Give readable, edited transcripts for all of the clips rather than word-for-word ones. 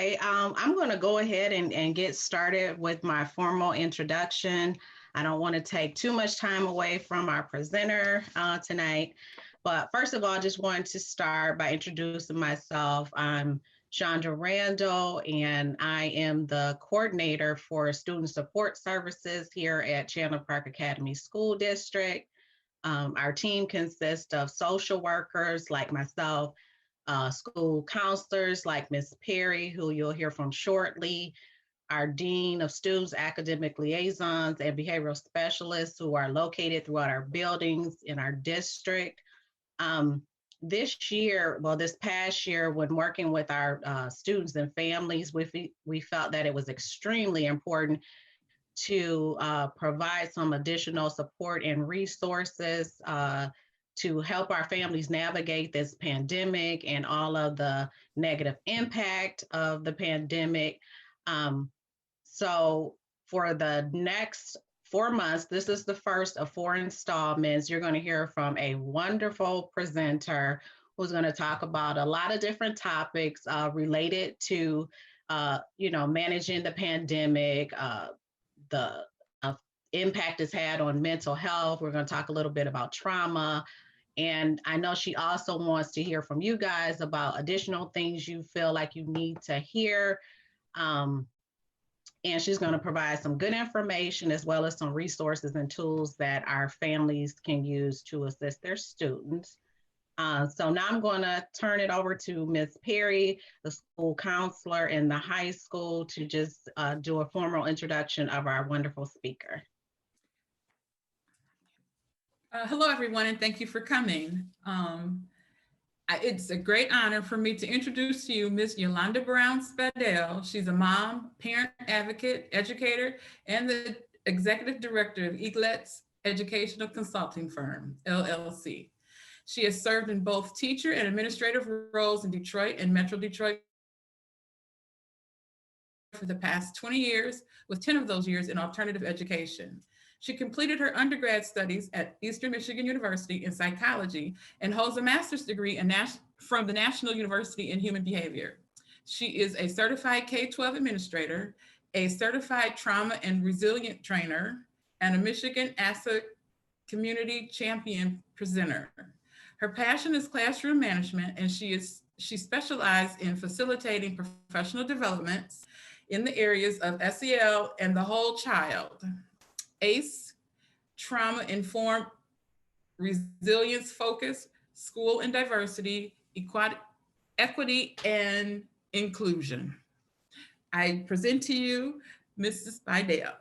Okay, I'm going to go ahead and get started with my formal introduction. I don't want to take too much time away from our presenter tonight. But first of all, I just wanted to start by introducing myself. I'm Chandra Randall, and I am the coordinator for student support services here at Chandler Park School District. Our team consists of social workers like myself, school counselors like Ms. Perry, who you'll hear from shortly, our Dean of Students, Academic Liaisons, and Behavioral Specialists who are located throughout our buildings in our district. This past year, when working with our students and families, we felt that it was extremely important to provide some additional support and resources to help our families navigate this pandemic and all of the negative impact of the pandemic. So for the next 4 months, this is the first of 4 installments. You're going to hear from a wonderful presenter who's going to talk about a lot of different topics related to, managing the pandemic, the impact it's had on mental health. We're going to talk a little bit about trauma. And I know she also wants to hear from you guys about additional things you feel like you need to hear. And she's going to provide some good information as well as some resources and tools that our families can use to assist their students. So now I'm going to turn it over to Ms. Perry, the school counselor in the high school, to just do a formal introduction of our wonderful speaker. Hello, everyone, and thank you for coming. It's a great honor for me to introduce to you Ms. Yolanda Brown-Spidell. She's a mom, parent advocate, educator, and the executive director of Eaglets Educational Consulting Firm, LLC. She has served in both teacher and administrative roles in Detroit and Metro Detroit for the past 20 years, with 10 of those years in alternative education. She completed her undergrad studies at Eastern Michigan University in psychology and holds a master's degree from the National University in Human Behavior. She is a certified K-12 administrator, a certified trauma and resilient trainer, and a Michigan ASSA Community Champion presenter. Her passion is classroom management, and she specialized in facilitating professional developments in the areas of SEL and the whole child. ACE, trauma-informed, resilience-focused, school and diversity, equity, and inclusion. I present to you Mrs. Spadale.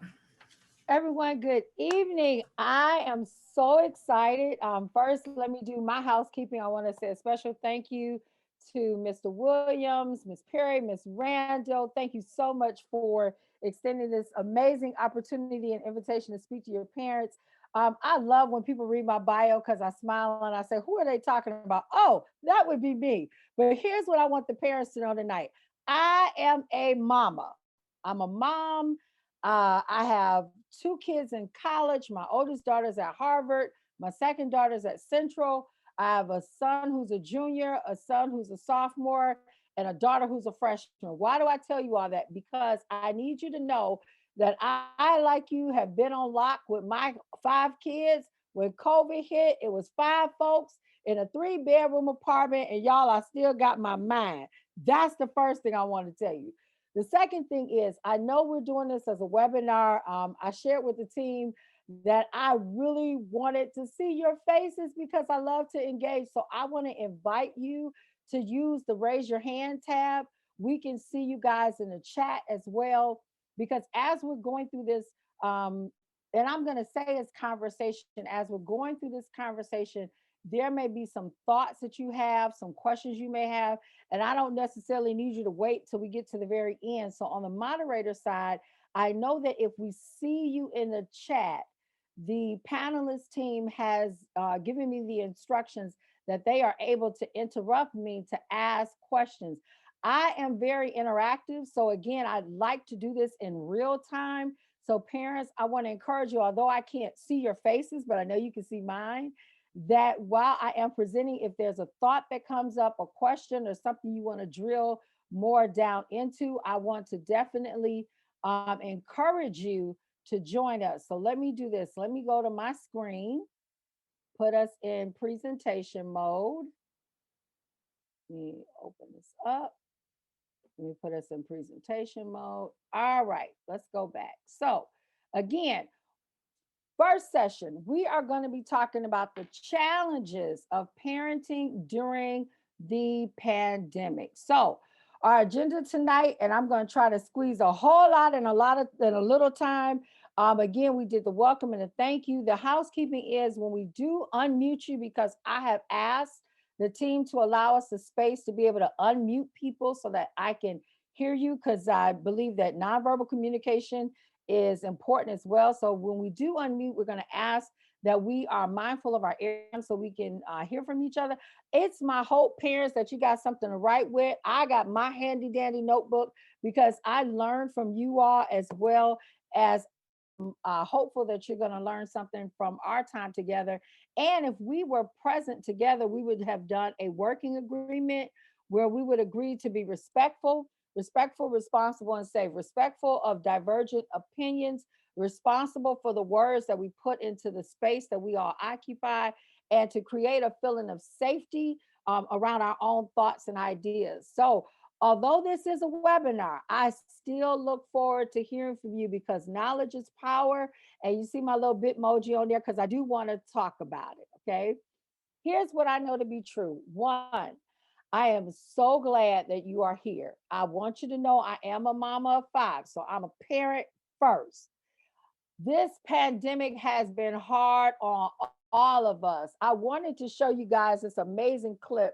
Everyone, good evening. I am so excited. First, let me do my housekeeping. I want to say a special thank you to Mr. Williams, Ms. Perry, Ms. Randall. Thank you so much for extending this amazing opportunity and invitation to speak to your parents. I love when people read my bio because I smile and I say, who are they talking about? Oh, that would be me. But here's what I want the parents to know tonight. I am a mama. I'm a mom. I have 2 kids in college. My oldest daughter's at Harvard. My second daughter's at Central. I have a son who's a junior, a son who's a sophomore, and a daughter who's a freshman. Why do I tell you all that? Because I need you to know that I, like you, have been on lock with my 5 kids. When COVID hit, it was 5 folks in a 3-bedroom apartment, and y'all, I still got my mind. That's the first thing I want to tell you. The second thing is, I know we're doing this as a webinar. I shared with the team that I really wanted to see your faces because I love to engage. So I want to invite you to use the raise your hand tab. We can see you guys in the chat as well, because as we're going through this, and I'm going to say it's conversation, as we're going through this conversation, there may be some thoughts that you have, some questions you may have, and I don't necessarily need you to wait till we get to the very end. So on the moderator side, I know that if we see you in the chat, the panelist team has given me the instructions that they are able to interrupt me to ask questions. I am very interactive. So again, I'd like to do this in real time. So parents, I want to encourage you, although I can't see your faces, but I know you can see mine, that while I am presenting, if there's a thought that comes up, a question or something you want to drill more down into, I want to definitely encourage you to join us. So let me do this. Let me go to my screen, put us in presentation mode. Let me open this up. Let me put us in presentation mode. All right, let's go back. So again, first session, we are going to be talking about the challenges of parenting during the pandemic. So our agenda tonight, and I'm going to try to squeeze a whole lot in a little time. Again, we did the welcome and the thank you. The housekeeping is when we do unmute you, because I have asked the team to allow us the space to be able to unmute people so that I can hear you, because I believe that nonverbal communication is important as well. So when we do unmute, we're going to ask that we are mindful of our ears so we can hear from each other. It's my hope, parents, that you got something to write with. I got my handy dandy notebook because I learned from you all, as well as hopeful that you're going to learn something from our time together. And if we were present together, we would have done a working agreement where we would agree to be respectful, responsible, and safe, respectful of divergent opinions, responsible for the words that we put into the space that we all occupy, and to create a feeling of safety around our own thoughts and ideas. So although this is a webinar, I still look forward to hearing from you, because knowledge is power. And you see my little Bitmoji on there because I do want to talk about it, okay? Here's what I know to be true. One, I am so glad that you are here. I want you to know I am a mama of 5, so I'm a parent first. This pandemic has been hard on all of us. I wanted to show you guys this amazing clip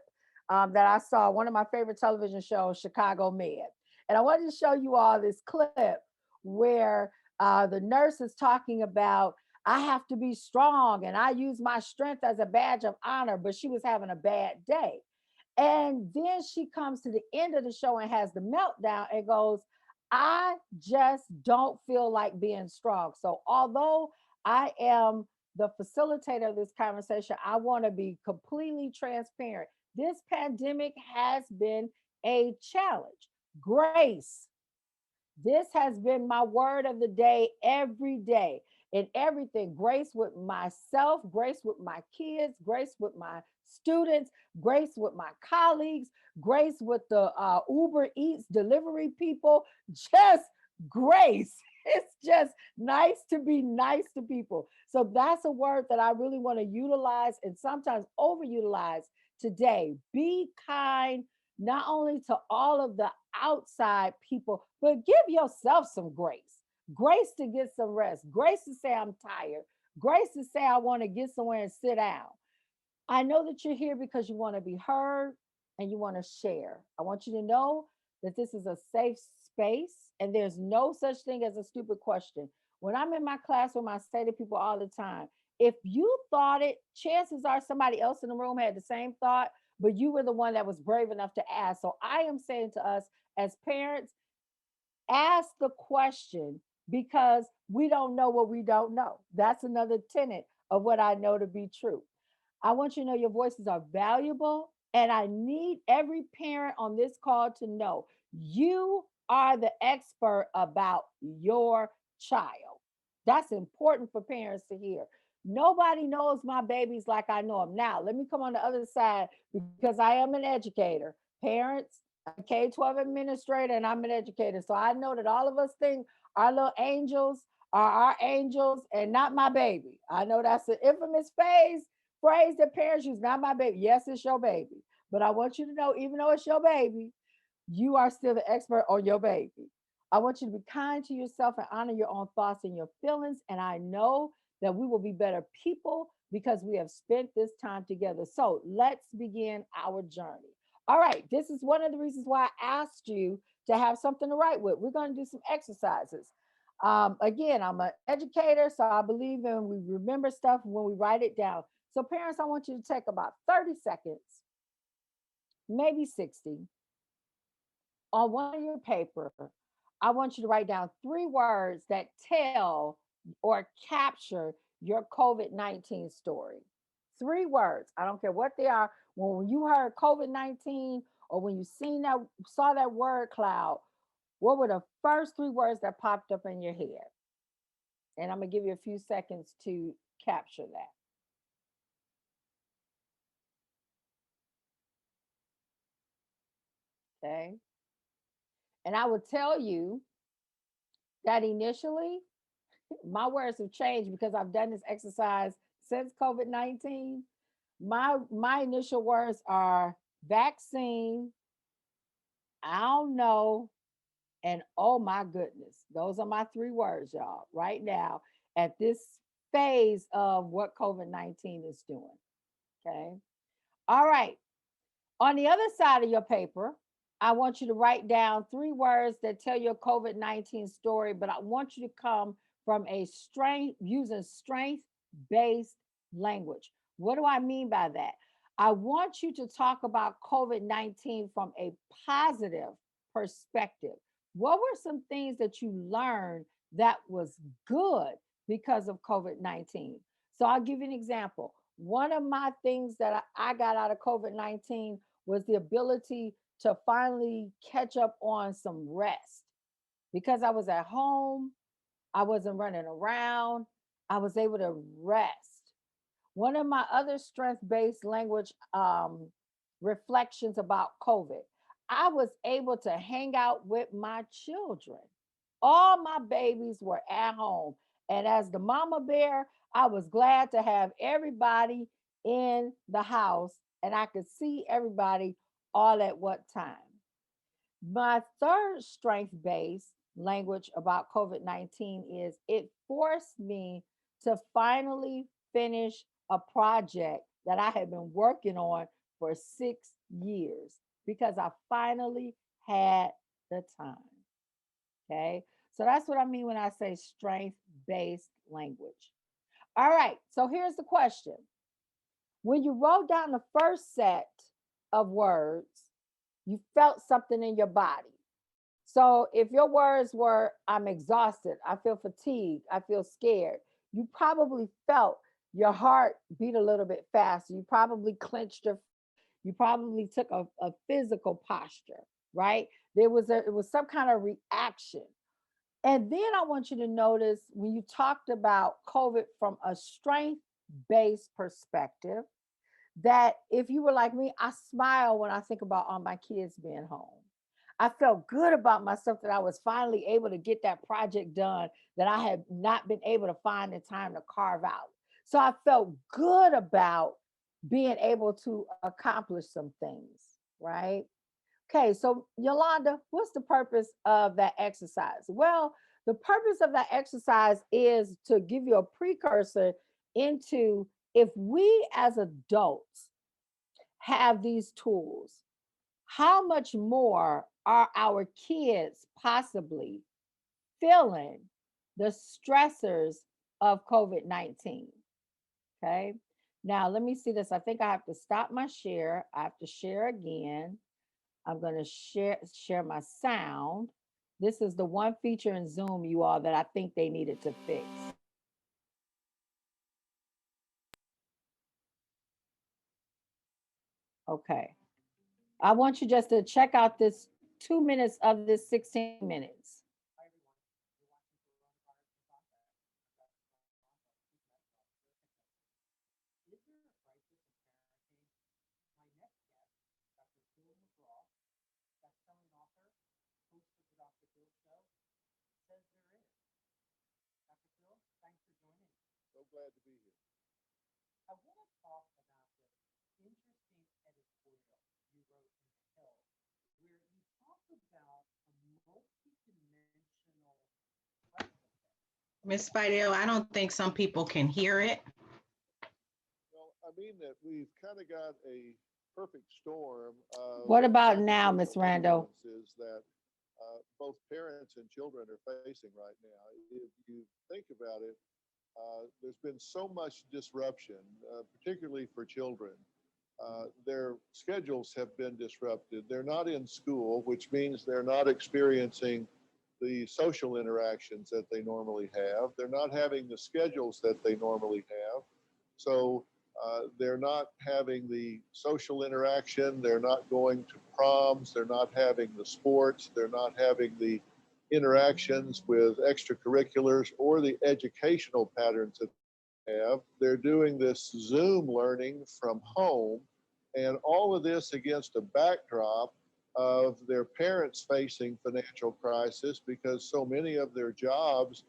that I saw, one of my favorite television shows, Chicago Med. And I wanted to show you all this clip where the nurse is talking about, I have to be strong and I use my strength as a badge of honor, but she was having a bad day. And then she comes to the end of the show and has the meltdown and goes, I just don't feel like being strong. So although I am the facilitator of this conversation, I want to be completely transparent. This pandemic has been a challenge. Grace. This has been my word of the day every day, in everything. Grace with myself, grace with my kids, grace with my students, grace with my colleagues, grace with the Uber Eats delivery people, just grace. It's just nice to be nice to people. So that's a word that I really want to utilize and sometimes overutilize today. Be kind, not only to all of the outside people, but give yourself some grace. Grace to get some rest. Grace to say I'm tired. Grace to say I want to get somewhere and sit down. I know that you're here because you want to be heard and you want to share. I want you to know that this is a safe space and there's no such thing as a stupid question. When I'm in my classroom, I say to people all the time, if you thought it, chances are somebody else in the room had the same thought, but you were the one that was brave enough to ask. So I am saying to us as parents, ask the question, because we don't know what we don't know. That's another tenet of what I know to be true. I want you to know your voices are valuable, and I need every parent on this call to know you are the expert about your child. That's important for parents to hear. Nobody knows my babies like I know them. Now, let me come on the other side, because I am an educator. Parents, a K-12 administrator, and I'm an educator. So I know that all of us think our little angels are our angels and not my baby. I know that's an infamous phrase that parents use, not my baby. Yes, it's your baby. But I want you to know, even though it's your baby, you are still the expert on your baby. I want you to be kind to yourself and honor your own thoughts and your feelings. And I know that we will be better people because we have spent this time together. So let's begin our journey. All right, this is one of the reasons why I asked you to have something to write with. We're going to do some exercises. Again, I'm an educator, so I believe in we remember stuff when we write it down. So parents, I want you to take about 30 seconds, maybe 60, on one of your paper. I want you to write down 3 words that tell or capture your COVID-19 story. 3 words. I don't care what they are. When you heard COVID-19 or when you saw that word cloud, what were the first 3 words that popped up in your head? And I'm gonna give you a few seconds to capture that. Okay. And I would tell you that initially my words have changed because I've done this exercise since COVID-19. My initial words are vaccine, I don't know, and oh my goodness. Those are my 3 words, y'all, right now at this phase of what COVID-19 is doing. Okay. All right. On the other side of your paper, I want you to write down 3 words that tell your COVID-19 story, but I want you to come from using strength-based language. What do I mean by that? I want you to talk about COVID-19 from a positive perspective. What were some things that you learned that was good because of COVID-19? So I'll give you an example. One of my things that I got out of COVID-19 was the ability to finally catch up on some rest. Because I was at home, I wasn't running around, I was able to rest. One of my other strength-based language reflections about COVID, I was able to hang out with my children. All my babies were at home. And as the mama bear, I was glad to have everybody in the house and I could see everybody all at what time. My third strength-based language about COVID-19 is it forced me to finally finish a project that I had been working on for 6 years because I finally had the time. Okay. So that's what I mean when I say strength-based language. All right. So here's the question. When you wrote down the first set of words, you felt something in your body. So if your words were, I'm exhausted, I feel fatigued, I feel scared, you probably felt your heart beat a little bit faster. You probably clenched you probably took a physical posture, right? It was some kind of reaction. And then I want you to notice when you talked about COVID from a strength-based perspective, that if you were like me, I smile when I think about all my kids being home. I felt good about myself that I was finally able to get that project done that I had not been able to find the time to carve out. So I felt good about being able to accomplish some things, right? Okay, so Yolanda, what's the purpose of that exercise? Well, the purpose of that exercise is to give you a precursor into if we as adults have these tools, how much more are our kids possibly feeling the stressors of COVID-19? Okay. Now, let me see this. I think I have to stop my share. I have to share again. I'm going to share my sound. This is the one feature in Zoom, you all, that I think they needed to fix. Okay. I want you just to check out this 2 minutes of this 16 minutes. So glad to be here. I want to talk about the interesting editorial you wrote in Health, where you talk about a multi-dimensional Miss Spadale, I don't think some people can hear it. Well, I mean that we've kind of got a perfect storm of What about now, Miss Randall? Is that both parents and children are facing right now. If you think about it, there's been so much disruption, particularly for children. Their schedules have been disrupted. They're not in school, which means they're not experiencing the social interactions that they normally have. They're not having the schedules that they normally have. So They're not having the social interaction. They're not going to proms. They're not having the sports. They're not having the interactions with extracurriculars or the educational patterns that they have. They're doing this Zoom learning from home, and all of this against a backdrop of their parents facing financial crisis because so many of their jobs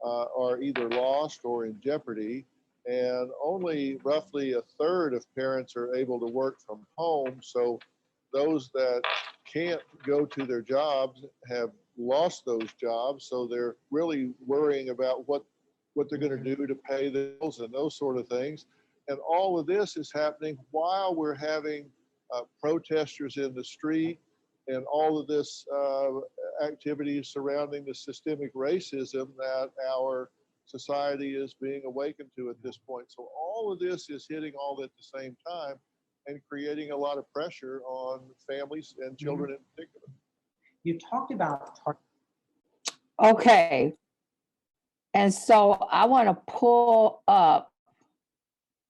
are either lost or in jeopardy. And only roughly a third of parents are able to work from home. So those that can't go to their jobs have lost those jobs. So they're really worrying about what they're going to do to pay the bills and those sort of things. And all of this is happening while we're having protesters in the street and all of this activities surrounding the systemic racism that our society is being awakened to at this point. So all of this is hitting all at the same time and creating a lot of pressure on families and children in particular. You talked about Okay. And so I want to pull up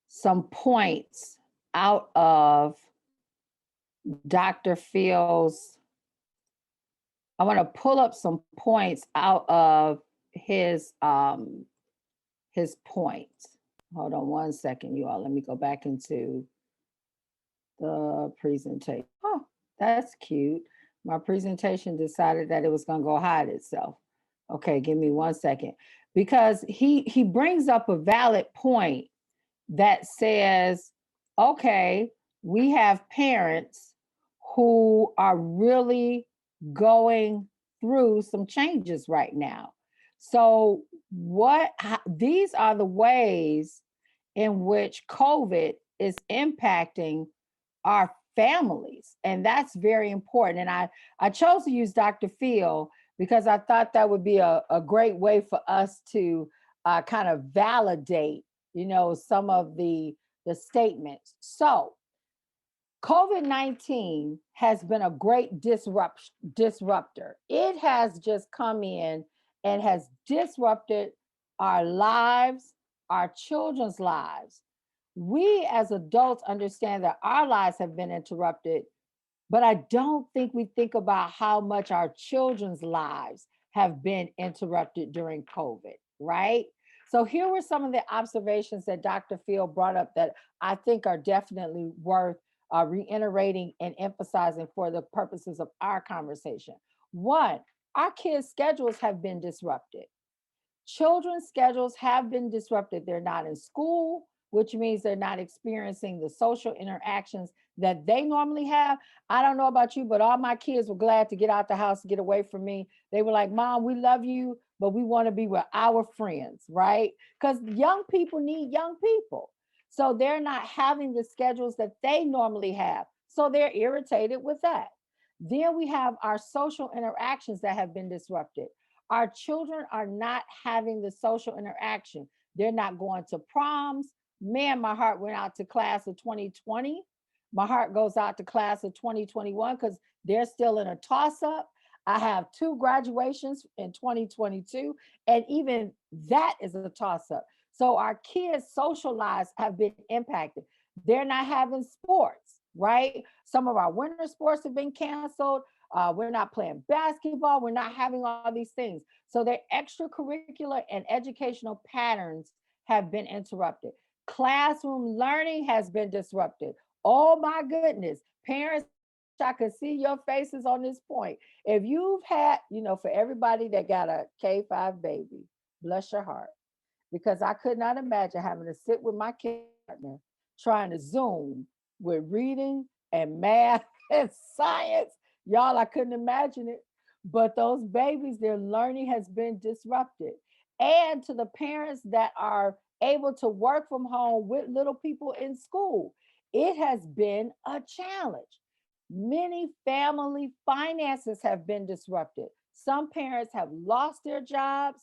some points out of Dr. Phil's. I want to pull up some points out of his points. Hold on one second, you all. Let me go back into the presentation. Oh, that's cute. My presentation decided that it was going to go hide itself. Okay, give me 1 second. Because he brings up a valid point that says, okay, we have parents who are really going through some changes right now. So these are the ways in which COVID is impacting our families. And that's very important. And I chose to use Dr. Phil because I thought that would be a great way for us to kind of validate, some of the statements. So COVID-19 has been a great disruptor. It has just come in and has disrupted our lives, our children's lives. We as adults understand that our lives have been interrupted, but I don't think we think about how much our children's lives have been interrupted during COVID, right? So here were some of the observations that Dr. Phil brought up that I think are definitely worth reiterating and emphasizing for the purposes of our conversation. One, our kids' schedules have been disrupted. Children's schedules have been disrupted. They're not in school, which means they're not experiencing the social interactions that they normally have. I don't know about you, but all my kids were glad to get out the house, to get away from me. They were like, Mom, we love you, but we want to be with our friends, right? Because young people need young people. So they're not having the schedules that they normally have. So they're irritated with that. Then we have our social interactions that have been disrupted. Our children are not having the social interaction. They're not going to proms. Man, my heart went out to class of 2020. My heart goes out to class of 2021 because they're still in a toss-up. I have 2 graduations in 2022, and even that is a toss-up. So our kids' social lives have been impacted. They're not having sports, right? Some of our winter sports have been canceled. We're not playing basketball. We're not having all these things. So their extracurricular and educational patterns have been interrupted. Classroom learning has been disrupted. Oh my goodness. Parents, I could see your faces on this point. If you've had, for everybody that got a K-5 baby, bless your heart. Because I could not imagine having to sit with my partner trying to Zoom with reading and math and science. Y'all, I couldn't imagine it. But those babies, their learning has been disrupted. And to the parents that are able to work from home with little people in school, it has been a challenge. Many family finances have been disrupted. Some parents have lost their jobs,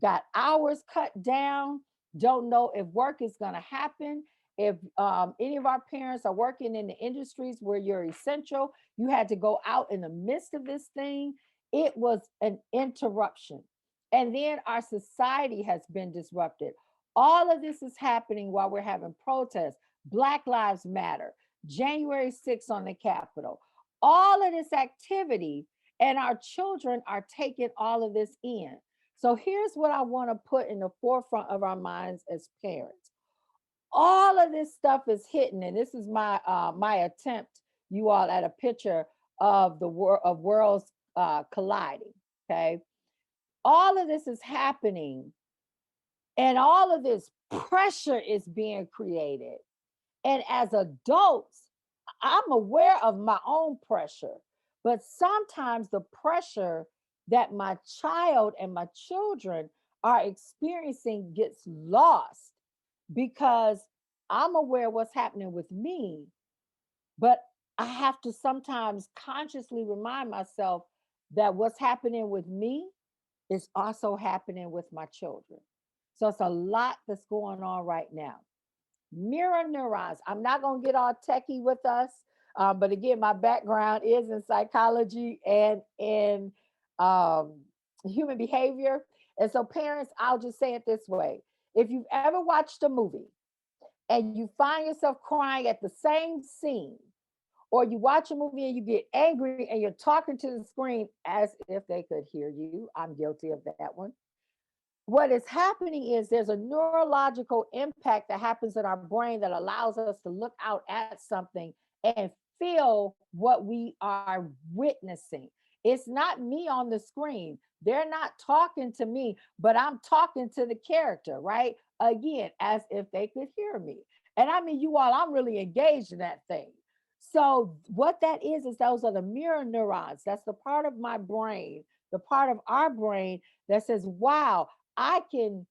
got hours cut down, don't know if work is going to happen. If any of our parents are working in the industries where you're essential, you had to go out in the midst of this thing. It was an interruption. And then our society has been disrupted. All of this is happening while we're having protests. Black Lives Matter, January 6th on the Capitol, all of this activity, and our children are taking all of this in. So here's what I want to put in the forefront of our minds as parents. All of this stuff is hitting, and this is my attempt, you all, at a picture of the worlds colliding. Okay, all of this is happening, and all of this pressure is being created. And as adults, I'm aware of my own pressure, but sometimes the pressure that my child and my children are experiencing gets lost because I'm aware what's happening with me, but I have to sometimes consciously remind myself that what's happening with me is also happening with my children. So it's a lot that's going on right now. Mirror neurons. I'm not going to get all techie with us, but again, my background is in psychology and in human behavior. And so, parents, I'll just say it this way. If you've ever watched a movie and you find yourself crying at the same scene, or you watch a movie and you get angry and you're talking to the screen as if they could hear you, I'm guilty of that one. What is happening is there's a neurological impact that happens in our brain that allows us to look out at something and feel what we are witnessing. It's not me on the screen. They're not talking to me, but I'm talking to the character, right? Again, as if they could hear me. And I mean, you all, I'm really engaged in that thing. So what that is those are the mirror neurons. That's the part of my brain, the part of our brain that says, wow, I can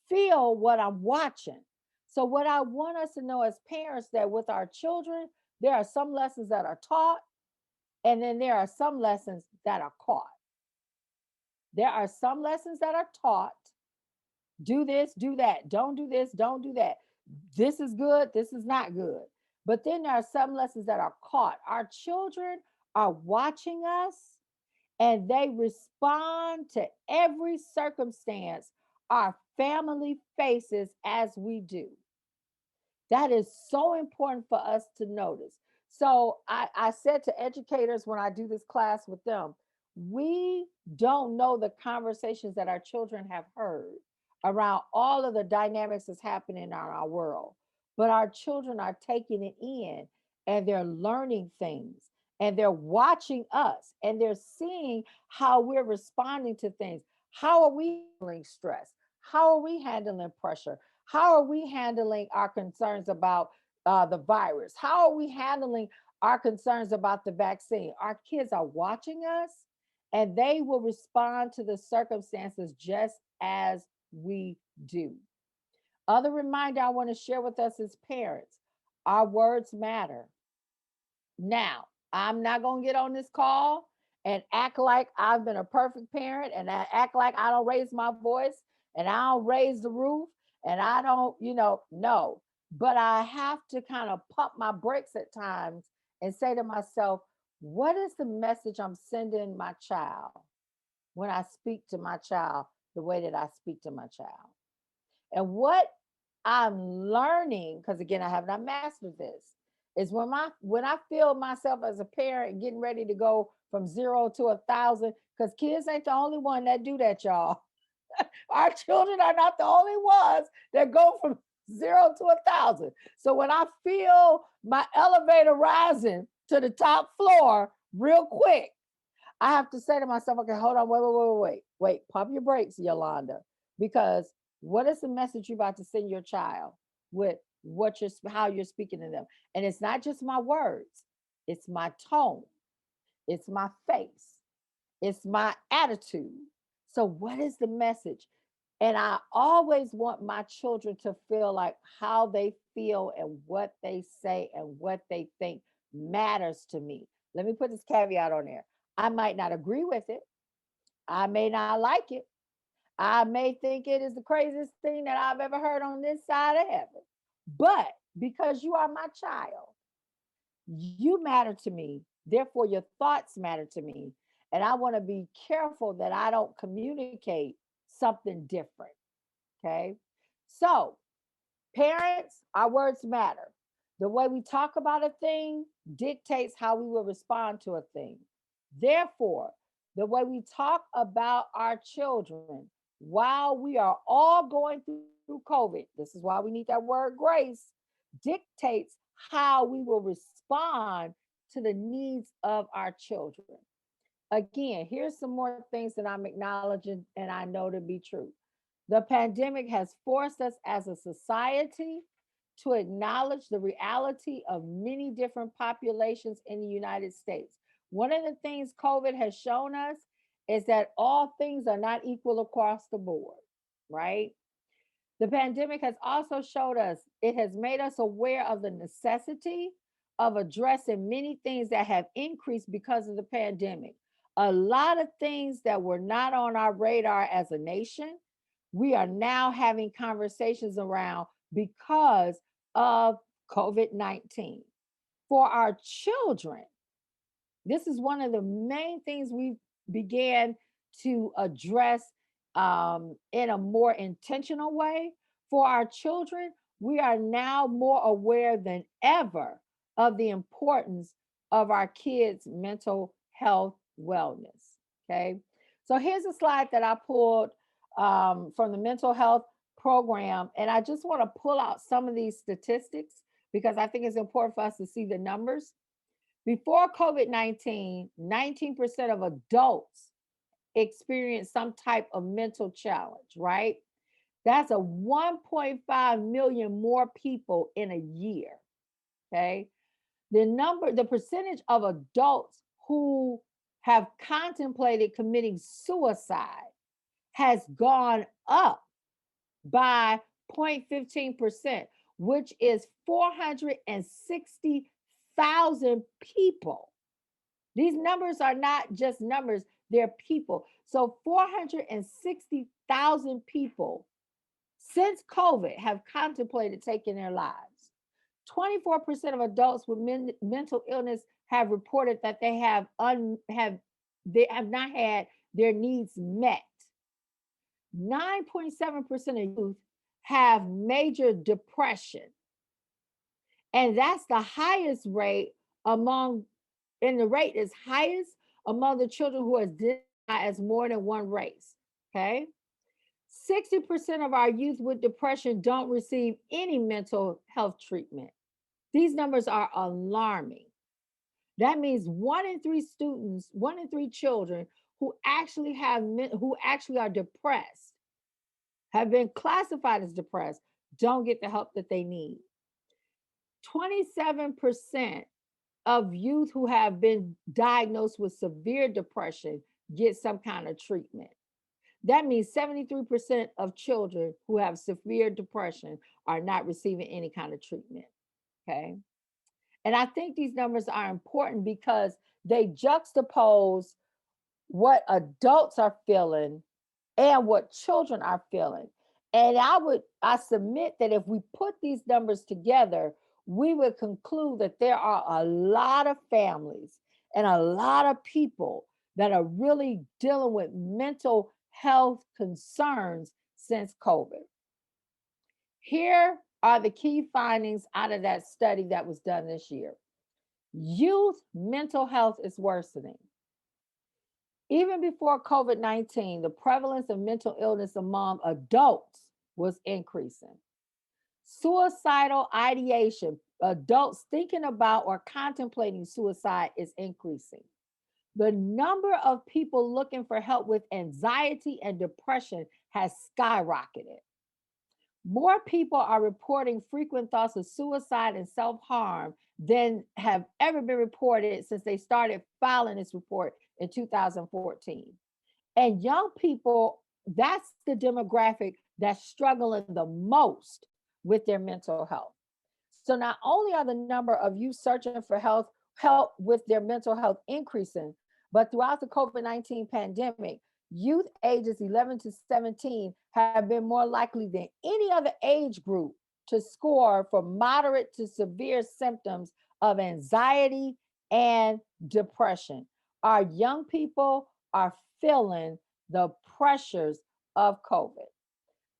feel what I'm watching. So what I want us to know as parents, that with our children, there are some lessons that are taught, and then there are some lessons that are caught. There are some lessons that are taught. Do this, do that. Don't do this, don't do that. This is good, this is not good. But then there are some lessons that are caught. Our children are watching us and they respond to every circumstance our family faces as we do. That is so important for us to notice. So I said to educators when I do this class with them, we don't know the conversations that our children have heard around all of the dynamics that's happening in our world. But our children are taking it in and they're learning things and they're watching us and they're seeing how we're responding to things. How are we handling stress? How are we handling pressure? How are we handling our concerns about the virus? How are we handling our concerns about the vaccine? Our kids are watching us and they will respond to the circumstances just as we do. Other reminder I want to share with us as parents, our words matter. Now, I'm not going to get on this call and act like I've been a perfect parent and I act like I don't raise my voice and I don't raise the roof and I don't, no. But I have to kind of pump my brakes at times and say to myself, what is the message I'm sending my child when I speak to my child the way that I speak to my child? And what I'm learning, because again, I have not mastered this, is when I feel myself as a parent getting ready to go from 0 to 1,000, because kids ain't the only one that do that, y'all. Our children are not the only ones that go from 0 to 1,000. So when I feel my elevator rising to the top floor real quick, I have to say to myself, okay, hold on, wait, pump your brakes, Yolanda, because what is the message you're about to send your child with how you're speaking to them? And it's not just my words, it's my tone, it's my face, it's my attitude. So what is the message? And I always want my children to feel like how they feel and what they say and what they think matters to me. Let me put this caveat on there. I might not agree with it. I may not like it. I may think it is the craziest thing that I've ever heard on this side of heaven. But because you are my child, you matter to me. Therefore, your thoughts matter to me. And I want to be careful that I don't communicate something different. Okay. So, parents, our words matter. The way we talk about a thing dictates how we will respond to a thing. Therefore, the way we talk about our children while we are all going through COVID, this is why we need that word grace, dictates how we will respond to the needs of our children. Again, here's some more things that I'm acknowledging and I know to be true. The pandemic has forced us as a society to acknowledge the reality of many different populations in the United States. One of the things COVID has shown us is that all things are not equal across the board, right? The pandemic has also showed us, it has made us aware of the necessity of addressing many things that have increased because of the pandemic. A lot of things that were not on our radar as a nation, we are now having conversations around because of COVID-19. For our children, this is one of the main things we began to address in a more intentional way. For our children, we are now more aware than ever of the importance of our kids' mental health wellness. Okay, so here's a slide that I pulled from the mental health program, and I just want to pull out some of these statistics because I think it's important for us to see the numbers. Before COVID-19, 19% of adults experienced some type of mental challenge, right? That's a 1.5 million more people in a year, okay? The percentage of adults who have contemplated committing suicide has gone up by 0.15%, which is 460,000 people. These numbers are not just numbers, they're people. So 460,000 people since COVID have contemplated taking their lives. 24% of adults with mental illness have reported that they have not had their needs met. 9.7% of youth have major depression. And that's the highest rate and the rate is highest among the children who are identified as more than one race, okay? 60% of our youth with depression don't receive any mental health treatment. These numbers are alarming. That means 1 in 3 children who actually are depressed, have been classified as depressed, don't get the help that they need. 27% of youth who have been diagnosed with severe depression get some kind of treatment. That means 73% of children who have severe depression are not receiving any kind of treatment, okay? And I think these numbers are important because they juxtapose what adults are feeling and what children are feeling. And I submit that if we put these numbers together, we would conclude that there are a lot of families and a lot of people that are really dealing with mental health concerns since COVID. Here are the key findings out of that study that was done this year. Youth mental health is worsening. Even before COVID-19, the prevalence of mental illness among adults was increasing. Suicidal ideation, adults thinking about or contemplating suicide, is increasing. The number of people looking for help with anxiety and depression has skyrocketed. More people are reporting frequent thoughts of suicide and self-harm than have ever been reported since they started filing this report in 2014. And young people, that's the demographic that's struggling the most with their mental health. So not only are the number of youth searching for help with their mental health increasing, but throughout the COVID-19 pandemic, youth ages 11 to 17 have been more likely than any other age group to score for moderate to severe symptoms of anxiety and depression. Our young people are feeling the pressures of COVID.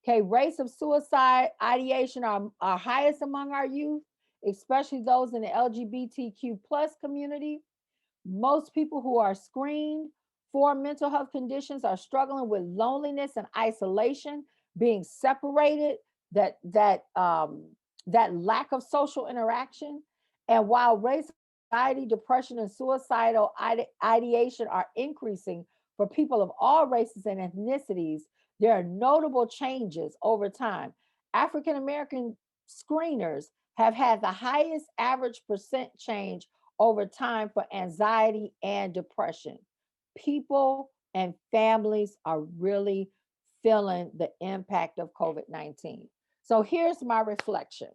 Okay, rates of suicide ideation are highest among our youth, especially those in the LGBTQ plus community. Most people who are screened for mental health conditions are struggling with loneliness and isolation, being separated, that lack of social interaction. And while race, anxiety, depression, and suicidal ideation are increasing for people of all races and ethnicities, there are notable changes over time. African American screeners have had the highest average percent change over time for anxiety and depression. People and families are really feeling the impact of COVID-19. So here's my reflection.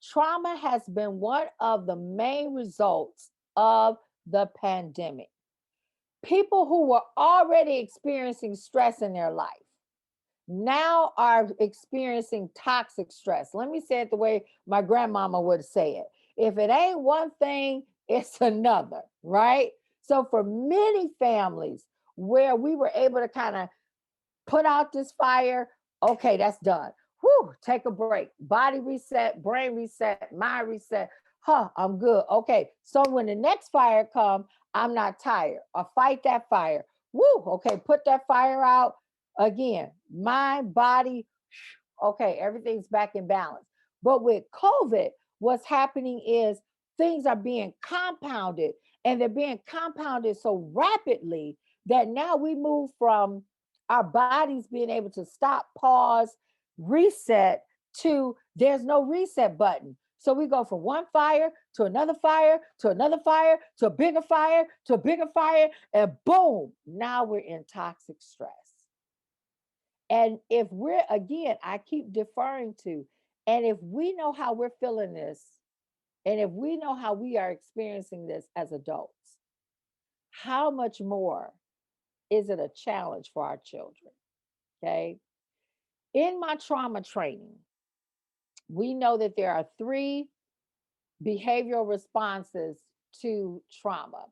Trauma has been one of the main results of the pandemic. People who were already experiencing stress in their life now are experiencing toxic stress. Let me say it the way my grandmama would say it. If it ain't one thing, it's another, right? So for many families where we were able to kind of put out this fire, okay, that's done. Whew, take a break. Body reset, brain reset, mind reset. I'm good. Okay, so when the next fire comes, I'm not tired. Or fight that fire. Woo, okay, put that fire out. Again, mind, body, okay, everything's back in balance. But with COVID, what's happening is things are being compounded, and they're being compounded so rapidly that now we move from our bodies being able to stop, pause, reset to there's no reset button. So we go from one fire to another fire to another fire to a bigger fire to a bigger fire, and boom, now we're in toxic stress. And if we're, again, I keep deferring to, and if we know how we're feeling this, and if we know how we are experiencing this as adults, how much more is it a challenge for our children? Okay. In my trauma training, we know that there are 3 behavioral responses to trauma.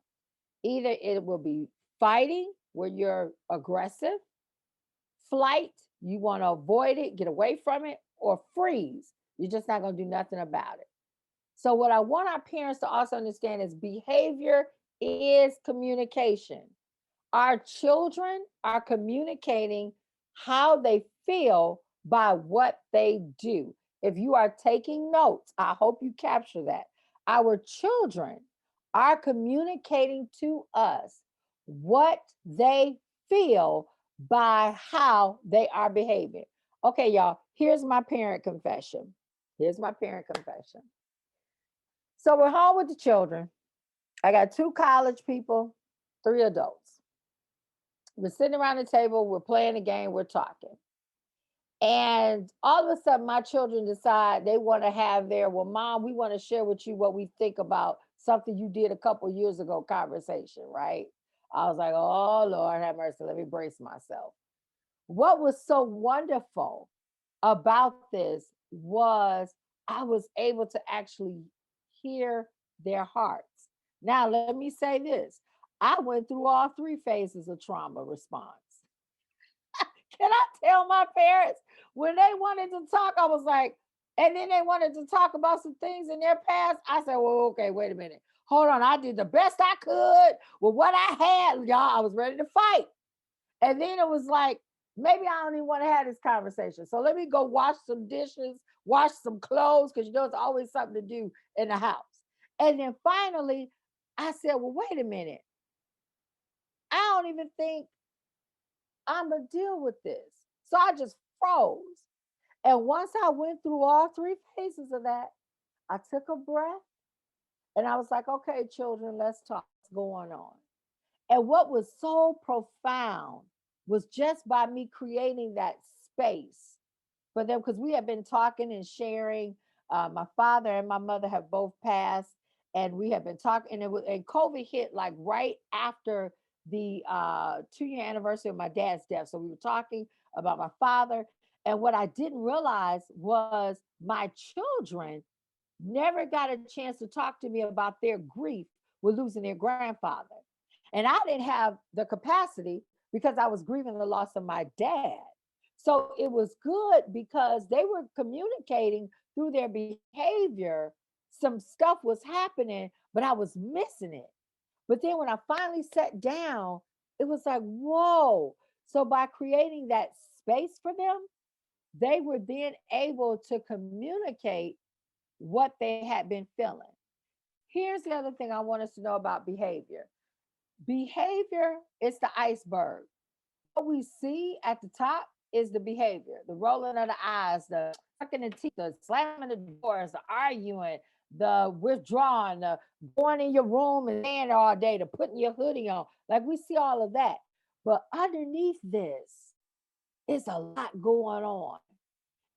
Either it will be fighting, where you're aggressive, flight, you want to avoid it, get away from it, or freeze, you're just not going to do nothing about it. So what I want our parents to also understand is behavior is communication. Our children are communicating how they feel by what they do. If you are taking notes, I hope you capture that. Our children are communicating to us what they feel by how they are behaving. Okay, y'all, here's my parent confession. Here's my parent confession. So we're home with the children. I got 2 college people, 3 adults. We're sitting around the table, we're playing a game, we're talking. And all of a sudden, my children decide they want to have their, well, Mom, we want to share with you what we think about something you did a couple years ago conversation, right? I was like, oh, Lord, have mercy. Let me brace myself. What was so wonderful about this was I was able to actually hear their hearts. Now, let me say this. I went through all 3 phases of trauma response. Can I tell my parents when they wanted to talk, I was like, and then they wanted to talk about some things in their past. I said, well, okay, wait a minute. Hold on. I did the best I could with what I had, y'all. I was ready to fight. And then it was like, maybe I don't even want to have this conversation. So let me go wash some dishes, wash some clothes, because you know, it's always something to do in the house. And then finally, I said, well, wait a minute. I don't even think I'm going to deal with this. So I just froze. And once I went through all 3 phases of that, I took a breath and I was like, okay, children, let's talk. What's going on? And what was so profound was just by me creating that space for them, because we have been talking and sharing. My father and my mother have both passed, and we have been talking. And COVID hit like right after the 2-year anniversary of my dad's death. So we were talking about my father. And what I didn't realize was my children never got a chance to talk to me about their grief with losing their grandfather. And I didn't have the capacity because I was grieving the loss of my dad. So it was good because they were communicating through their behavior some stuff was happening, but I was missing it. But then when I finally sat down, it was like, whoa. So by creating that space for them, they were then able to communicate what they had been feeling. Here's the other thing I want us to know about behavior. Behavior is the iceberg. What we see at the top is the behavior, the rolling of the eyes, the sucking the teeth, the slamming the doors, the arguing, the withdrawing, the going in your room and staying there all day, the putting your hoodie on. Like we see all of that. But underneath this is a lot going on.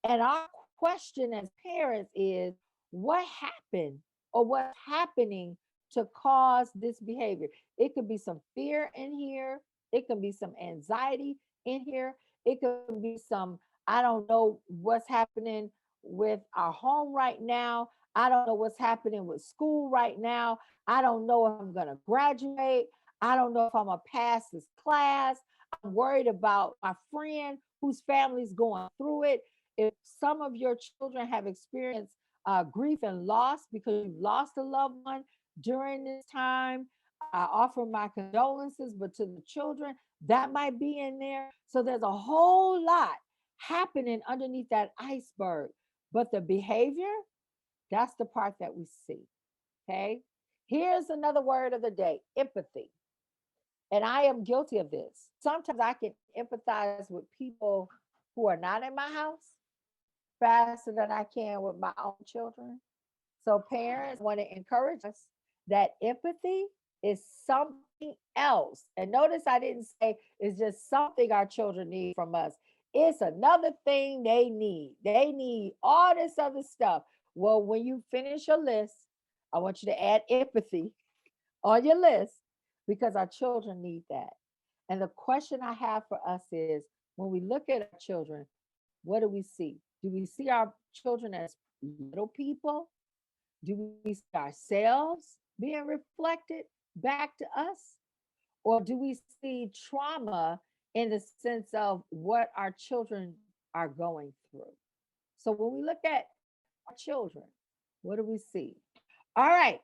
And our question as parents is, what happened or what's happening to cause this behavior? It could be some fear in here. It can be some anxiety in here. It could be some, I don't know what's happening with our home right now. I don't know what's happening with school right now. I don't know if I'm going to graduate. I don't know if I'm going to pass this class. I'm worried about my friend whose family's going through it. If some of your children have experienced grief and loss because you lost a loved one during this time, I offer my condolences, but to the children, that might be in there. So there's a whole lot happening underneath that iceberg. But the behavior, that's the part that we see. Okay. Here's another word of the day, empathy. And I am guilty of this. Sometimes I can empathize with people who are not in my house faster than I can with my own children. So parents want to encourage us that empathy is something else. And notice I didn't say it's just something our children need from us. It's another thing they need. They need all this other stuff. Well, when you finish your list, I want you to add empathy on your list because our children need that. And the question I have for us is, when we look at our children, what do we see? Do we see our children as little people? Do we see ourselves being reflected back to us? Or do we see trauma in the sense of what our children are going through? So when we look at our children, what do we see? All right.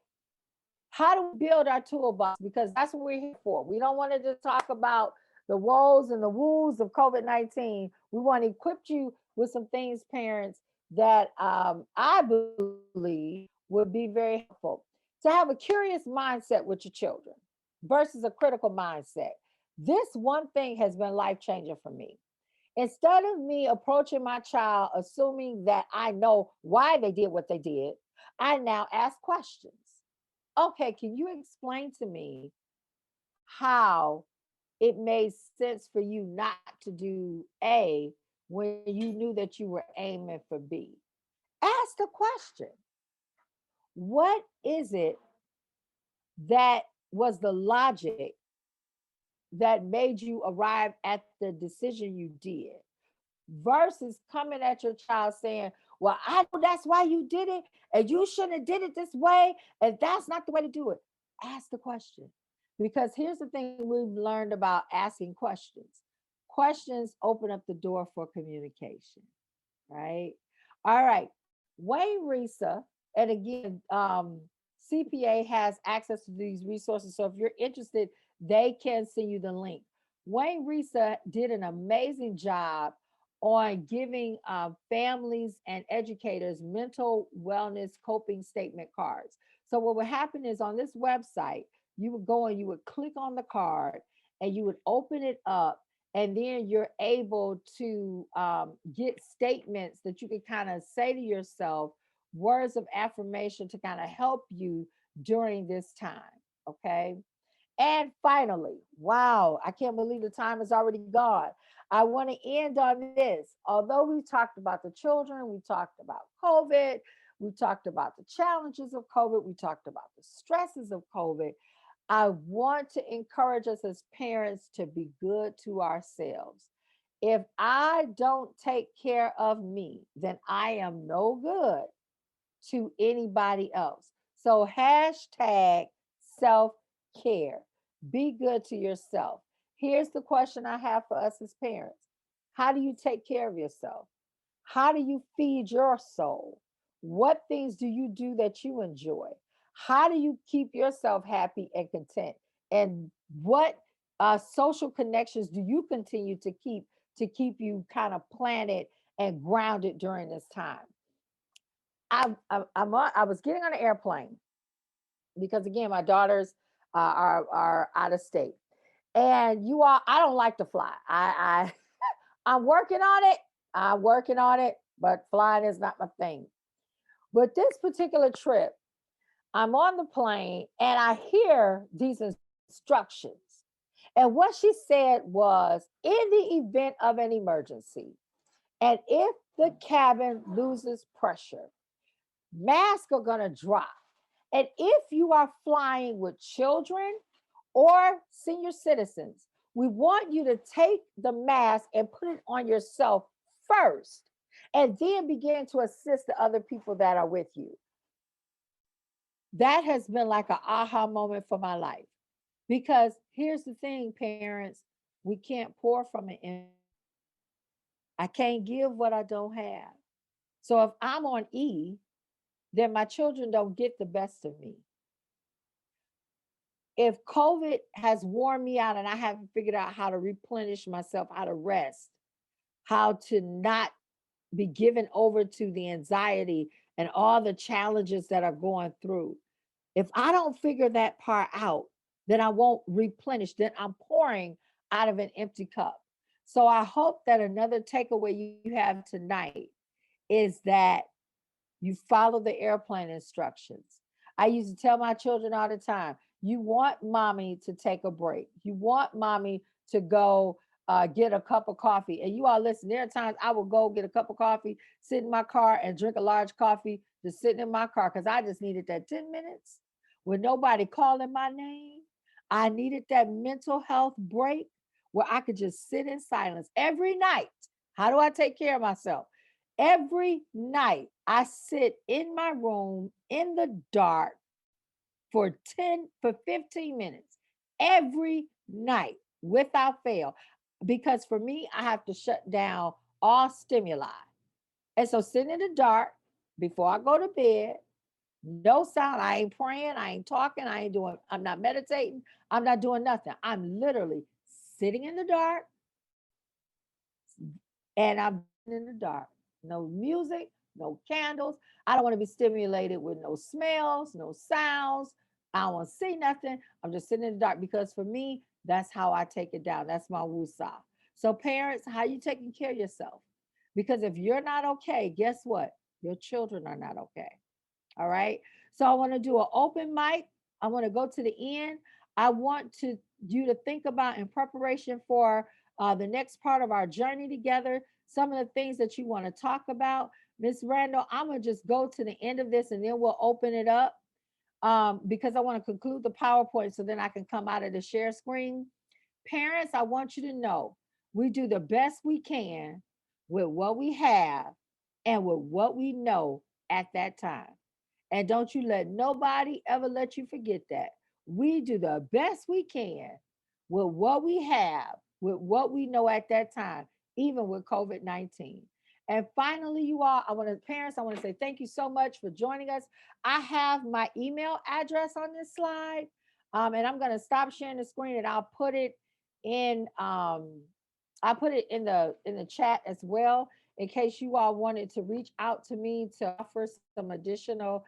How do we build our toolbox? Because that's what we're here for. We don't want to just talk about the woes and the woos of COVID-19. We want to equip you with some things, parents, that I believe would be very helpful. To have a curious mindset with your children versus a critical mindset. This one thing has been life-changing for me. Instead of me approaching my child assuming that I know why they did what they did, I now ask questions. Okay, can you explain to me how it made sense for you not to do A when you knew that you were aiming for B? Ask the question. What is it that was the logic that made you arrive at the decision you did? Versus coming at your child saying, well, I know that's why you did it, and you shouldn't have did it this way, and that's not the way to do it. Ask the question. Because here's the thing we've learned about asking questions. Questions open up the door for communication, right? All right. Wayne Risa, and again, CPA has access to these resources. So if you're interested, they can send you the link. Wayne Risa did an amazing job on giving families and educators mental wellness coping statement cards. So what would happen is on this website, you would go and you would click on the card and you would open it up, and then you're able to get statements that you can kind of say to yourself, words of affirmation to kind of help you during this time, okay? And finally, wow, I can't believe the time is already gone. I want to end on this. Although we talked about the children, we talked about COVID, we talked about the challenges of COVID, we talked about the stresses of COVID, I want to encourage us as parents to be good to ourselves. If I don't take care of me, then I am no good to anybody else. So hashtag self-care. Be good to yourself. Here's the question I have for us as parents. How do you take care of yourself? How do you feed your soul? What things do you do that you enjoy? How do you keep yourself happy and content? And what social connections do you continue to keep you kind of planted and grounded during this time? I was getting on an airplane because again, my daughters are out of state, and you all, I don't like to fly. I'm working on it. I'm working on it, but flying is not my thing. But this particular trip, I'm on the plane and I hear these instructions. And what she said was, in the event of an emergency, and if the cabin loses pressure, masks are going to drop. And if you are flying with children or senior citizens, we want you to take the mask and put it on yourself first, and then begin to assist the other people that are with you. That has been like an aha moment for my life. Because here's the thing, parents, we can't pour from an empty. I can't give what I don't have. So if I'm on E, then my children don't get the best of me. If COVID has worn me out and I haven't figured out how to replenish myself, how to rest, how to not be given over to the anxiety and all the challenges that are going through, if I don't figure that part out, then I won't replenish. Then I'm pouring out of an empty cup. So I hope that another takeaway you have tonight is that you follow the airplane instructions. I used to tell my children all the time, you want mommy to take a break. You want mommy to go get a cup of coffee. And you all listen, there are times I will go get a cup of coffee, sit in my car and drink a large coffee, just sitting in my car because I just needed that 10 minutes with nobody calling my name. I needed that mental health break where I could just sit in silence every night. How do I take care of myself? Every night I sit in my room in the dark for 15 minutes every night without fail. Because for me, I have to shut down all stimuli. And so sitting in the dark before I go to bed, no sound. I ain't praying. I ain't talking. I'm not meditating. I'm not doing nothing. I'm literally sitting in the dark and I'm in the dark. No music, no candles. I don't want to be stimulated with no smells, no sounds. I don't want to see nothing. I'm just sitting in the dark because for me, that's how I take it down. That's my woosah. So parents, how you taking care of yourself? Because if you're not okay, guess what? Your children are not okay. All right. So I want to do an open mic. I want to go to the end. I want you to think about in preparation for the next part of our journey together, some of the things that you want to talk about. Miss Randall, I'm going to just go to the end of this and then we'll open it up because I want to conclude the PowerPoint so then I can come out of the share screen. Parents, I want you to know we do the best we can with what we have and with what we know at that time. And don't you let nobody ever let you forget that. We do the best we can with what we have, with what we know at that time, even with COVID-19. And finally, you all, parents, I want to say thank you so much for joining us. I have my email address on this slide, and I'm going to stop sharing the screen and I'll put it in the chat as well, in case you all wanted to reach out to me to offer some additional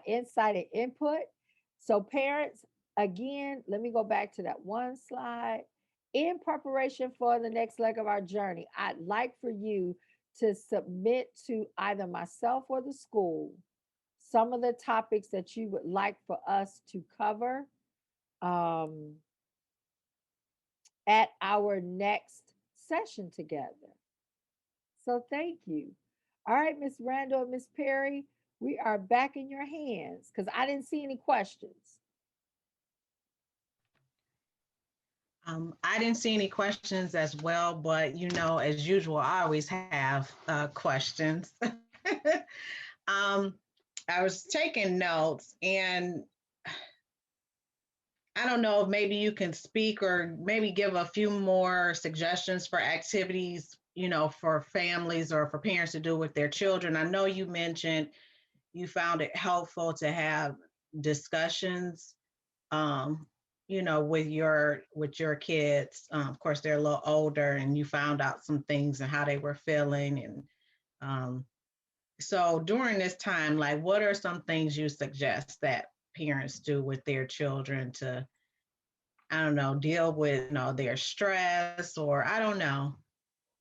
insight and input. So parents, again, let me go back to that one slide. In preparation for the next leg of our journey, I'd like for you to submit to either myself or the school some of the topics that you would like for us to cover at our next session together. So thank you. All right, Miss Randall and Miss Perry, we are back in your hands because I didn't see any questions. I didn't see any questions as well, but as usual, I always have questions. I was taking notes and I don't know if maybe you can speak or maybe give a few more suggestions for activities, for families or for parents to do with their children. I know you mentioned, you found it helpful to have discussions, with your kids. Of course, they're a little older, and you found out some things and how they were feeling. And so during this time, like, what are some things you suggest that parents do with their children to, I don't know, deal with, their stress, or I don't know.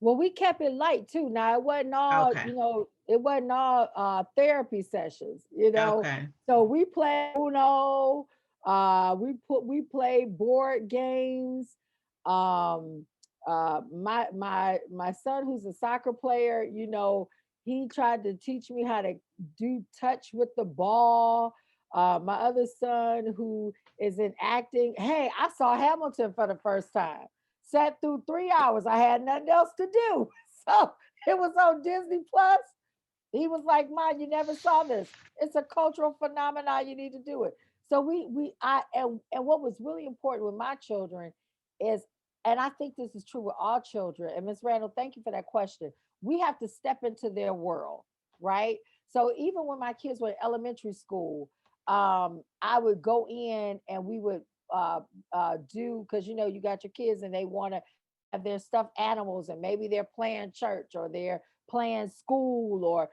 Well, we kept it light too. Now it wasn't all, Okay. it wasn't all therapy sessions. Okay. So we played Uno, we played board games. Um my son who's a soccer player, he tried to teach me how to do touch with the ball. My other son who is in acting, hey, I saw Hamilton for the first time. Sat through 3 hours. I had nothing else to do. So it was on Disney Plus. He was like, "Mom, you never saw this. It's a cultural phenomenon. You need to do it." So and what was really important with my children is, and I think this is true with all children. And Miss Randall, thank you for that question. We have to step into their world, right? So even when my kids were in elementary school, I would go in and we would do, because you got your kids and they want to have their stuffed animals, and maybe they're playing church or they're playing school, or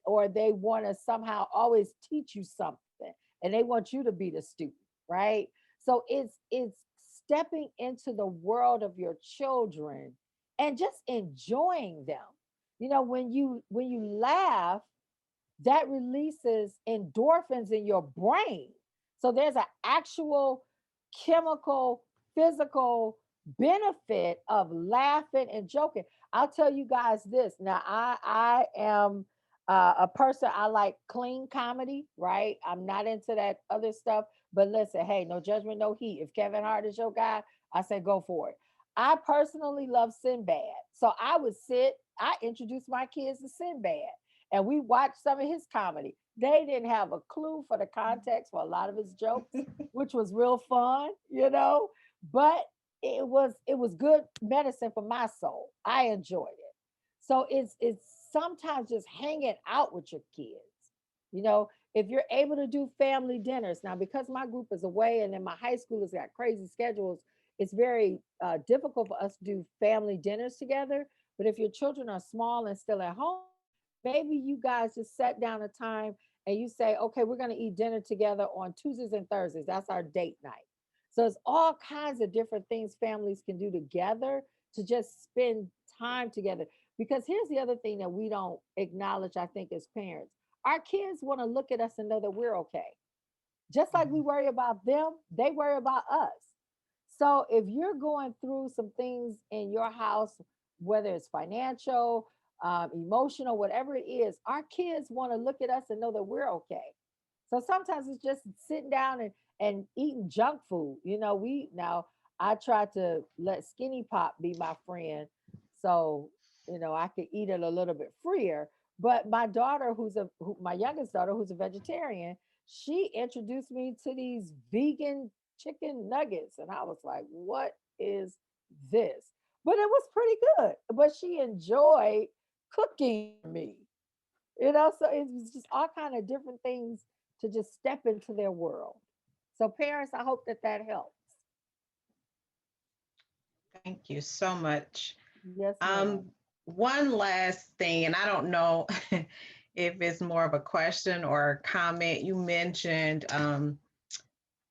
or they want to somehow always teach you something, and they want you to be the student, right? So it's stepping into the world of your children and just enjoying them. When you laugh, that releases endorphins in your brain. So there's an actual chemical, physical benefit of laughing and joking. I'll tell you guys this. Now, I am a person, I like clean comedy, right? I'm not into that other stuff. But listen, hey, no judgment, no heat. If Kevin Hart is your guy, I say go for it. I personally love Sinbad. So I introduced my kids to Sinbad, and we watched some of his comedy. They didn't have a clue for the context for a lot of his jokes, which was real fun. But it was good medicine for my soul. I enjoyed it. So it's sometimes just hanging out with your kids. If you're able to do family dinners now, because my group is away and then my high school has got crazy schedules, it's very difficult for us to do family dinners together. But if your children are small and still at home, maybe you guys just set down a time and you say, okay, we're going to eat dinner together on Tuesdays and Thursdays. That's our date night. So it's all kinds of different things families can do together to just spend time together. Because here's the other thing that we don't acknowledge, I think, as parents. Our kids want to look at us and know that we're okay. Just like we worry about them, they worry about us. So if you're going through some things in your house, whether it's financial, emotional, whatever it is, our kids want to look at us and know that we're okay. So sometimes it's just sitting down and eating junk food. I try to let Skinny Pop be my friend, so I could eat it a little bit freer. But my daughter, my youngest daughter, who's a vegetarian, she introduced me to these vegan chicken nuggets, and I was like, "What is this?" But it was pretty good. But she enjoyed cooking for me. So it was just all kind of different things to just step into their world. So parents, I hope that helps. Thank you so much. Yes, ma'am. One last thing, and I don't know if it's more of a question or a comment. You mentioned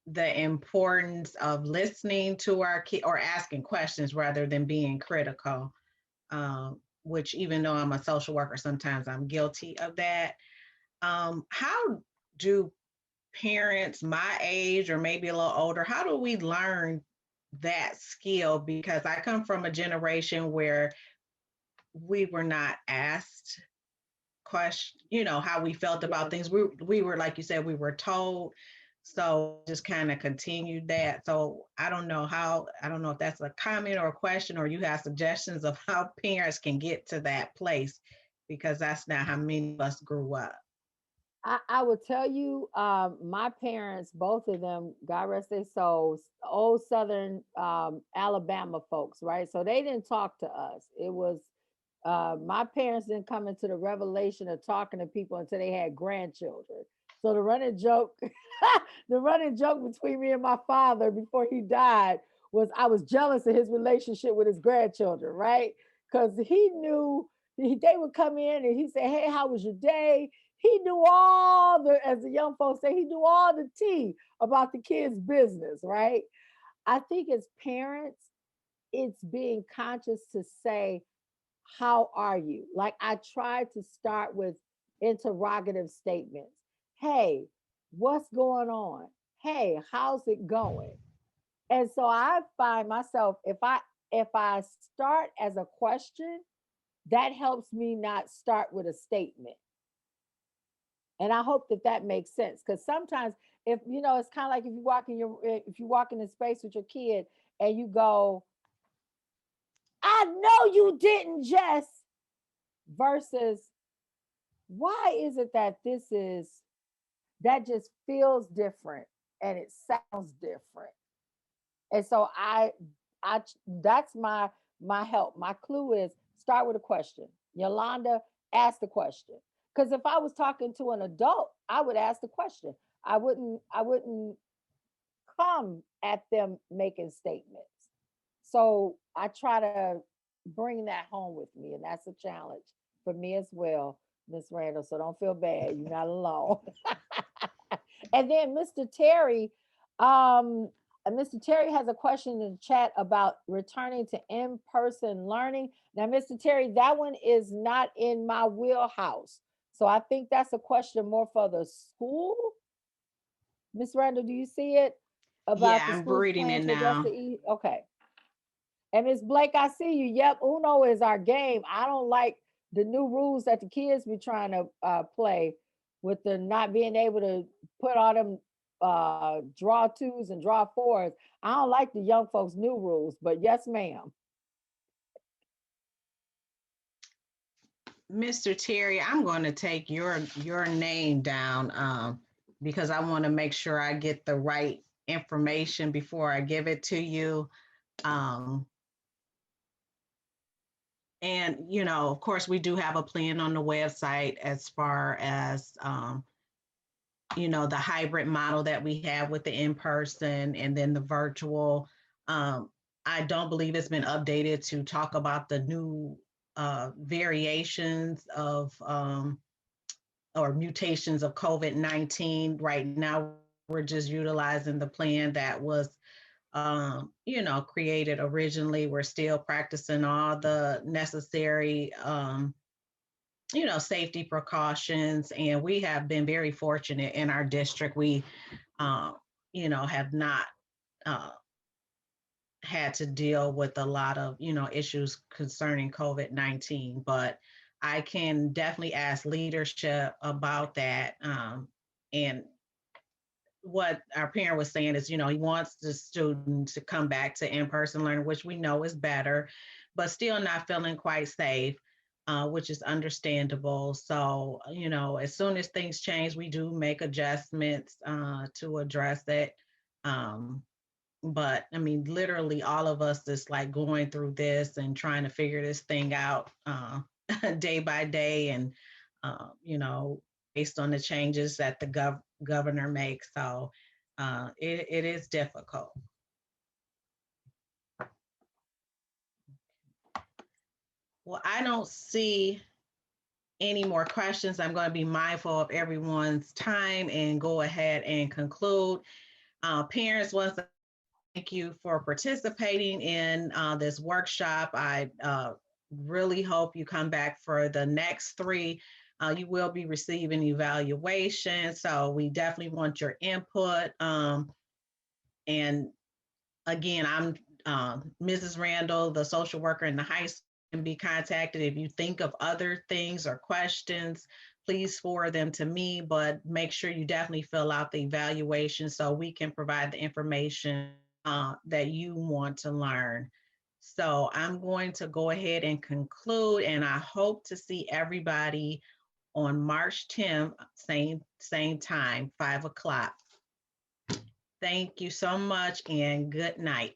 the importance of listening to our kid, or asking questions rather than being critical, which, even though I'm a social worker, sometimes I'm guilty of that. How do parents my age, or maybe a little older, how do we learn that skill? Because I come from a generation where we were not asked question, how we felt about things. We were, like you said, we were told. So just kind of continued that. So I don't know if that's a comment or a question, or you have suggestions of how parents can get to that place, because that's not how many of us grew up. I will tell you, my parents, both of them, God rest their souls, old Southern Alabama folks, right? So they didn't talk to us. It was My parents didn't come into the revelation of talking to people until they had grandchildren. So the running joke, the running joke between me and my father before he died was I was jealous of his relationship with his grandchildren, right? Because he knew they would come in and he'd say, "Hey, how was your day?" He knew all the, as the young folks say, he knew all the tea about the kids' business, right? I think as parents, it's being conscious to say, how are you? Like I try to start with interrogative statements. Hey, what's going on? Hey, how's it going? And so I find myself, if I start as a question, that helps me not start with a statement. And I hope that that makes sense, because sometimes, if you know, it's kind of like if you walk in a space with your kid and you go, "I know you didn't just," versus, "Why is it that that just feels different and it sounds different?" And so that's my help. My clue is start with a question. Yolanda, ask the question. Because if I was talking to an adult, I would ask the question. I wouldn't come at them making statements. So I try to bring that home with me, and that's a challenge for me as well, Miss Randall. So don't feel bad. You're not alone. And then um, Mr. Terry has a question in the chat about returning to in-person learning. Now, Mr. Terry, that one is not in my wheelhouse. So I think that's a question more for the school. Miss Randall, do you see it? Yeah, About the I'm school's reading plan it to address now. okay. And Miss Blake, I see you. Yep, Uno is our game. I don't like the new rules that the kids be trying to play with the not being able to put all them draw twos and draw fours. I don't like the young folks' new rules, but yes, ma'am. Mr. Terry, I'm going to take your name down because I want to make sure I get the right information before I give it to you. Um, and of course, we do have a plan on the website as far as the hybrid model that we have with the in-person and then the virtual. I don't believe it's been updated to talk about the new variations of or mutations of COVID-19. Right now, we're just utilizing the plan that was, created originally. We're still practicing all the necessary, safety precautions. And we have been very fortunate in our district. We, have not uh, had to deal with a lot of, issues concerning COVID-19, but I can definitely ask leadership about that. And what our parent was saying is, he wants the student to come back to in-person learning, which we know is better, but still not feeling quite safe, which is understandable. So, as soon as things change, we do make adjustments to address it. But I mean, literally all of us is like going through this and trying to figure this thing out day by day, and based on the changes that the governor makes. So it is difficult. Well, I don't see any more questions. I'm going to be mindful of everyone's time and go ahead and conclude. Parents, once thank you for participating in this workshop. I really hope you come back for the next 3. You will be receiving evaluation, so we definitely want your input. And again, I'm Mrs. Randall, the social worker in the high school, can be contacted. If you think of other things or questions, please forward them to me, but make sure you definitely fill out the evaluation so we can provide the information that you want to learn. So I'm going to go ahead and conclude, and I hope to see everybody on March 10th, same time, 5 o'clock. Thank you so much and good night.